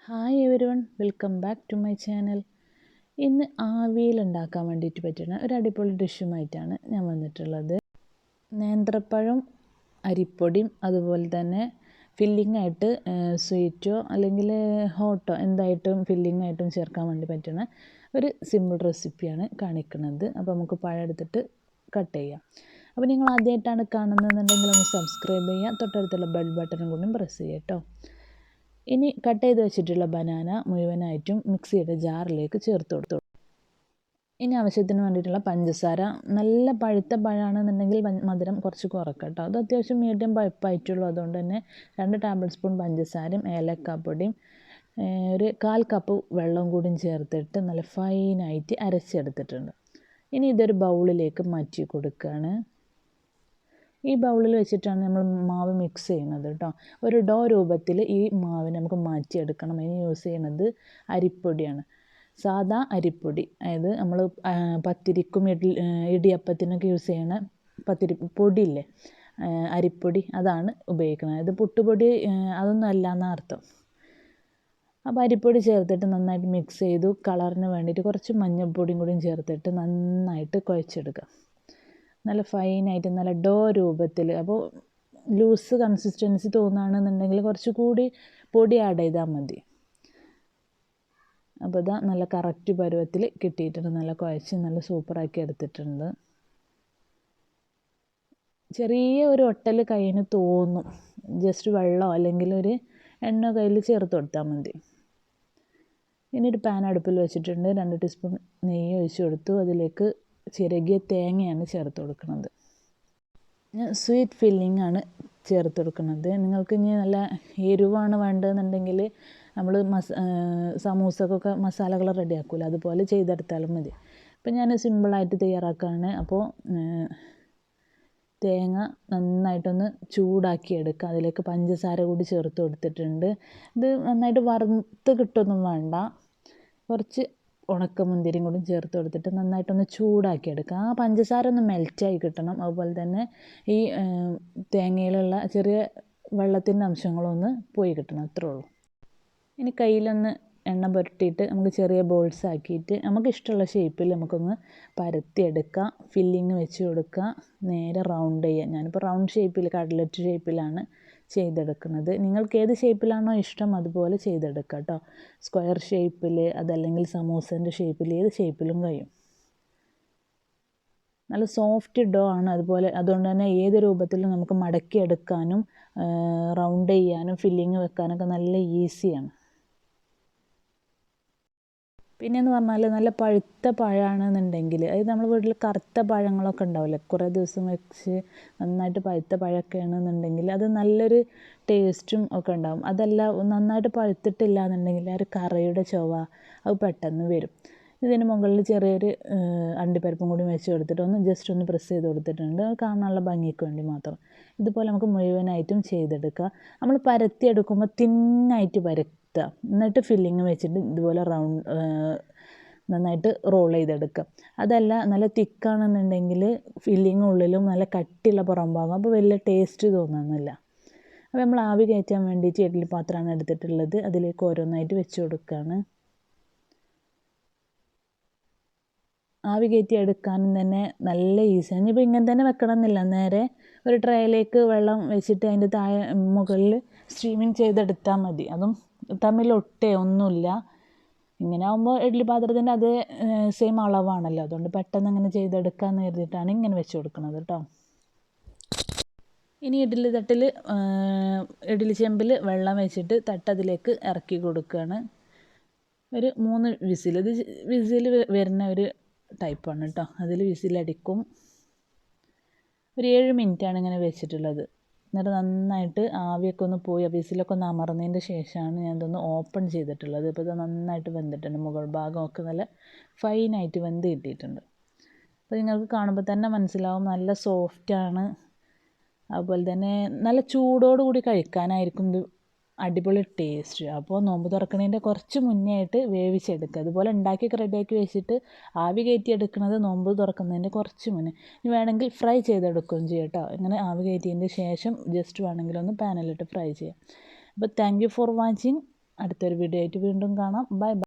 Hi everyone, welcome back to my channel. ഇന്ന് ആവിയിൽ ഉണ്ടാക്കാൻ വേണ്ടിയിട്ട് പറ്റുന്ന ഒരു അടിപൊളി ഡിഷുമായിട്ടാണ് ഞാൻ വന്നിട്ടുള്ളത്. നേന്ത്രപ്പഴം, അരിപ്പൊടിയും അതുപോലെ തന്നെ ഫില്ലിംഗ് ആയിട്ട് സ്വീറ്റോ അല്ലെങ്കിൽ ഹോട്ടോ എന്തായിട്ടും ഫില്ലിംഗ് ആയിട്ടും ചേർക്കാൻ വേണ്ടി പറ്റുന്ന ഒരു സിമ്പിൾ റെസിപ്പിയാണ് കാണിക്കുന്നത്. അപ്പോൾ നമുക്ക് പഴം എടുത്തിട്ട് കട്ട് ചെയ്യാം. അപ്പോൾ നിങ്ങൾ ആദ്യമായിട്ടാണ് കാണുന്നതെന്നുണ്ടെങ്കിൽ ഒന്ന് സബ്സ്ക്രൈബ് ചെയ്യുക, തൊട്ടടുത്തുള്ള ബെൽ ബട്ടണും കൂടി പ്രസ് ചെയ്യുക കേട്ടോ. ഇനി കട്ട് ചെയ്ത് വെച്ചിട്ടുള്ള ബനാന മുഴുവനായിട്ടും മിക്സിയുടെ ജാറിലേക്ക് ചേർത്ത് കൊടുത്തു. ഇനി ആവശ്യത്തിന് വേണ്ടിയിട്ടുള്ള പഞ്ചസാര, നല്ല പഴുത്ത പഴമാണെന്നുണ്ടെങ്കിൽ മധുരം കുറച്ച് കുറക്കാം കേട്ടോ. അത് അത്യാവശ്യം മീഡിയം പഴുപ്പായിട്ടുള്ളൂ, അതുകൊണ്ട് തന്നെ 2 ടേബിൾ സ്പൂൺ പഞ്ചസാരയും ഏലക്കാപ്പൊടിയും ഒരു 1/4 കപ്പ് വെള്ളം കൂടിയും ചേർത്തിട്ട് നല്ല ഫൈനായിട്ട് അരച്ചെടുത്തിട്ടുണ്ട്. ഇനി ഇതൊരു ബൗളിലേക്ക് മാറ്റി കൊടുക്കുകയാണ്. ഈ ബൗളിൽ വെച്ചിട്ടാണ് നമ്മൾ മാവ് മിക്സ് ചെയ്യുന്നത് കേട്ടോ. ഒരു ഡോ രൂപത്തിൽ ഈ മാവിനെ നമുക്ക് മാറ്റിയെടുക്കണം. അതിന് യൂസ് ചെയ്യുന്നത് അരിപ്പൊടിയാണ്, സാദാ അരിപ്പൊടി. അതായത് നമ്മൾ പത്തിരിക്കും ഇടിയപ്പത്തിനൊക്കെ യൂസ് ചെയ്യണ പത്തിരി പൊടിയില്ലേ, അരിപ്പൊടി, അതാണ് ഉപയോഗിക്കുന്നത്. അതായത് പുട്ടുപൊടി അതൊന്നും അല്ല എന്നാണ് അർത്ഥം. അപ്പോൾ അരിപ്പൊടി ചേർത്തിട്ട് നന്നായിട്ട് മിക്സ് ചെയ്തു. കളറിന് വേണ്ടിയിട്ട് കുറച്ച് മഞ്ഞൾപ്പൊടിയും കൂടിയും ചേർത്തിട്ട് നന്നായിട്ട് കുഴച്ചെടുക്കുക. നല്ല ഫൈനായിട്ട് നല്ല ഡോ രൂപത്തിൽ. അപ്പോൾ ലൂസ് കൺസിസ്റ്റൻസി തോന്നുകയാണെന്നുണ്ടെങ്കിൽ കുറച്ച് കൂടി പൊടി ആഡ് ചെയ്താൽ മതി. അപ്പോൾ ഇതാ നല്ല കറക്റ്റ് പരുവത്തിൽ കിട്ടിയിട്ടുണ്ട്. നല്ല കുഴച്ച് നല്ല സൂപ്പറാക്കി എടുത്തിട്ടുണ്ട്. ചെറിയ ഒരു ഒട്ടൽ കയ്യിന് തോന്നും, ജസ്റ്റ് വെള്ളമോ അല്ലെങ്കിൽ ഒരു എണ്ണ കയ്യിൽ ചേർത്ത് കൊടുത്താൽ മതി. ഇനി ഒരു പാൻ അടുപ്പിൽ വെച്ചിട്ടുണ്ട്. 2 ടീസ്പൂൺ നെയ്യ് ഒഴിച്ച് കൊടുത്തു. അതിലേക്ക് ചിരകിയ തേങ്ങയാണ് ചേർത്ത് കൊടുക്കുന്നത്. ഞാൻ സ്വീറ്റ് ഫില്ലിംഗ് ആണ് ചേർത്ത് കൊടുക്കുന്നത്. നിങ്ങൾക്ക് ഇനി നല്ല എരിവാണ് വേണ്ടതെന്നുണ്ടെങ്കിൽ നമ്മൾ സമൂസക്കൊക്കെ മസാലകൾ റെഡിയാക്കൂല, അതുപോലെ ചെയ്തെടുത്താലും മതി. അപ്പം ഞാൻ സിമ്പിളായിട്ട് തയ്യാറാക്കുകയാണ്. അപ്പോൾ തേങ്ങ നന്നായിട്ടൊന്ന് ചൂടാക്കി എടുക്കുക. അതിലേക്ക് പഞ്ചസാര കൂടി ചേർത്ത് കൊടുത്തിട്ടുണ്ട്. ഇത് നന്നായിട്ട് വറുത്ത് കിട്ടൊന്നും വേണ്ട, കുറച്ച് ഉണക്കമുന്തിരിയും കൂടി ചേർത്ത് കൊടുത്തിട്ട് നന്നായിട്ടൊന്ന് ചൂടാക്കി എടുക്കുക. ആ പഞ്ചസാര ഒന്ന് മെൽറ്റായി കിട്ടണം. അതുപോലെ തന്നെ ഈ തേങ്ങയിലുള്ള ചെറിയ വെള്ളത്തിൻ്റെ അംശങ്ങളൊന്ന് പോയി കിട്ടണം, അത്രേ ഉള്ളൂ. ഇനി കയ്യിലൊന്ന് എണ്ണ പുരട്ടിയിട്ട് നമുക്ക് ചെറിയ ബോൾസ് ആക്കിയിട്ട് നമുക്ക് ഇഷ്ടമുള്ള ഷേപ്പിൽ നമുക്കൊന്ന് പരത്തിയെടുക്കാം. ഫില്ലിങ് വെച്ച് കൊടുക്കുക, നേരെ റൗണ്ട് ചെയ്യുക. ഞാനിപ്പോൾ റൗണ്ട് ഷേപ്പിൽ, കട്ലറ്റ് ഷേപ്പിലാണ് ചെയ്തെടുക്കുന്നത്. നിങ്ങൾക്ക് ഏത് ഷേപ്പിലാണോ ഇഷ്ടം അതുപോലെ ചെയ്തെടുക്കുക കേട്ടോ. സ്ക്വയർ ഷേപ്പിൽ, അതല്ലെങ്കിൽ സമൂസേൻ്റെ ഷേപ്പിൽ, ഏത് ഷേപ്പിലും കഴിയും. നല്ല സോഫ്റ്റ് ഡോ ആണ്. അതുകൊണ്ട് തന്നെ ഏത് രൂപത്തിലും നമുക്ക് മടക്കിയെടുക്കാനും റൗണ്ട് ചെയ്യാനും ഫില്ലിങ് വെക്കാനൊക്കെ നല്ല ഈസിയാണ്. പിന്നെയെന്ന് പറഞ്ഞാൽ നല്ല പഴുത്ത പഴമാണെന്നുണ്ടെങ്കിൽ, അതായത് നമ്മൾ വീട്ടിൽ കറുത്ത പഴങ്ങളൊക്കെ ഉണ്ടാവില്ലേ, കുറേ ദിവസം വെച്ച് നന്നായിട്ട് പഴുത്ത പഴമൊക്കെ ആണെന്നുണ്ടെങ്കിൽ അത് നല്ലൊരു ടേസ്റ്റും ഒക്കെ ഉണ്ടാകും. അതല്ല നന്നായിട്ട് പഴുത്തിട്ടില്ല എന്നുണ്ടെങ്കിൽ ആ ഒരു കറയുടെ ചുവ അത് പെട്ടെന്ന് വരും. ഇതിന് മുകളിൽ ചെറിയൊരു അണ്ടിപ്പരിപ്പും കൂടി വെച്ച് കൊടുത്തിട്ട് ജസ്റ്റ് ഒന്ന് പ്രസ് ചെയ്ത് കൊടുത്തിട്ടുണ്ട്, കാണാനുള്ള ഭംഗിക്ക് വേണ്ടി മാത്രം. ഇതുപോലെ നമുക്ക് മുഴുവനായിട്ടും ചെയ്തെടുക്കുക. നമ്മൾ പരത്തിയെടുക്കുമ്പോൾ തിന്നായിട്ട് പരത്തുക, എന്നിട്ട് ഫില്ലിങ് വെച്ചിട്ട് ഇതുപോലെ നന്നായിട്ട് റോൾ ചെയ്തെടുക്കുക. അതല്ല നല്ല തിക്കാണെന്നുണ്ടെങ്കിൽ ഫില്ലിങ് ഉള്ളിലും നല്ല കട്ടിയുള്ള പുറം ഭാഗം, അപ്പോൾ വലിയ ടേസ്റ്റ് തോന്നുന്നില്ല. അപ്പോൾ നമ്മൾ ആവി കയറ്റാൻ വേണ്ടിയിട്ട് ഇഡ്ഡലി പാത്രമാണ് എടുത്തിട്ടുള്ളത്. അതിലേക്ക് ഓരോന്നായിട്ട് വെച്ച് കൊടുക്കുകയാണ്. ആവി കയറ്റി എടുക്കാനും തന്നെ നല്ല ഈസിയാണ്. ഇനിയിപ്പോൾ ഇങ്ങനെ തന്നെ വെക്കണം എന്നില്ല, നേരെ ഒരു ട്രേയിലേക്ക് വെള്ളം വെച്ചിട്ട് അതിൻ്റെ മുകളിൽ സ്റ്റീമിങ് ചെയ്തെടുത്താൽ മതി. അതും തമ്മിൽ ഒന്നുമില്ല. ഇങ്ങനെ ആകുമ്പോൾ ഇഡ്ഡലി പാത്രത്തിൻ്റെ അതേ സെയിം അളവാണല്ലോ, അതുകൊണ്ട് പെട്ടെന്ന് അങ്ങനെ ചെയ്തെടുക്കാമെന്ന് കരുതിയിട്ടാണ് ഇങ്ങനെ വെച്ച് കൊടുക്കുന്നത് കേട്ടോ. ഇനി ഇഡ്ഡലി ചെമ്പിൽ വെള്ളം വെച്ചിട്ട് തട്ടതിലേക്ക് ഇറക്കി കൊടുക്കുകയാണ്. ഒരു 3 വിസിൽ, ഇത് വിസിൽ വരുന്ന ഒരു ടൈപ്പാണ് കേട്ടോ. അതിൽ വിസിലടിക്കും. ഒരു 7 മിനിറ്റാണ് ഇങ്ങനെ വെച്ചിട്ടുള്ളത്. എന്നിട്ട് നന്നായിട്ട് ആവിയൊക്കെ ഒന്ന് പോയി വിസിലൊക്കെ ഒന്ന് അമർന്നതിൻ്റെ ശേഷമാണ് ഞാൻ ഇതൊന്ന് ഓപ്പൺ ചെയ്തിട്ടുള്ളത്. ഇപ്പോൾ ഇത് നന്നായിട്ട് വെന്തിട്ടുണ്ട്. മുകൾ ഭാഗമൊക്കെ നല്ല ഫൈനായിട്ട് വെന്ത് കിട്ടിയിട്ടുണ്ട്. അപ്പോൾ നിങ്ങൾക്ക് കാണുമ്പോൾ തന്നെ മനസ്സിലാവും നല്ല സോഫ്റ്റാണ്. അതുപോലെ തന്നെ നല്ല ചൂടോടുകൂടി കഴിക്കാനായിരിക്കും ഇത് അടിപൊളി ടേസ്റ്റ്. അപ്പോൾ നോമ്പ് തുറക്കണതിൻ്റെ കുറച്ച് മുന്നേ ആയിട്ട് വേവിച്ചെടുക്കുക. അതുപോലെ ഉണ്ടാക്കിയൊക്കെ റെഡിയാക്കി വെച്ചിട്ട് ആവി കയറ്റി എടുക്കുന്നത് നോമ്പ് തുറക്കുന്നതിൻ്റെ കുറച്ച് മുന്നേ. ഇനി വേണമെങ്കിൽ ഫ്രൈ ചെയ്തെടുക്കുകയും ചെയ്യാം കേട്ടോ. ഇങ്ങനെ ആവി കയറ്റിയതിൻ്റെ ശേഷം ജസ്റ്റ് വേണമെങ്കിൽ ഒന്ന് പാനിലിട്ട് ഫ്രൈ ചെയ്യാം. അപ്പോൾ താങ്ക് യു ഫോർ വാച്ചിങ്. അടുത്തൊരു വീഡിയോ ആയിട്ട് വീണ്ടും കാണാം. Bye bye.